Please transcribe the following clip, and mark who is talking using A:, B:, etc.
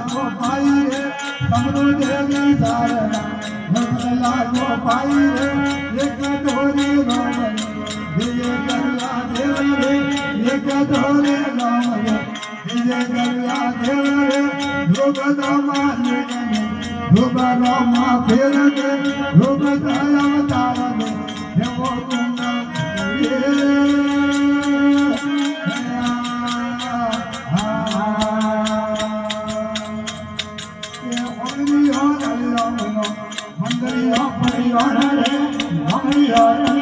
A: લાગો પાઈ રે સમરો દેવી સારણા ધર્મ લાગો પાઈ રે એક ઢોરી રોમરે વિજય ગરલા દેવ રે એક ઢોરી રોમરે વિજય ગરલા દેવ રે ધ્રુવ દમા નિગમે ધ્રુવ રોમા ફેર દે ધ્રુવ દયા અવતાર દે દેવો ગુણ મંદરિયો પડિયો રે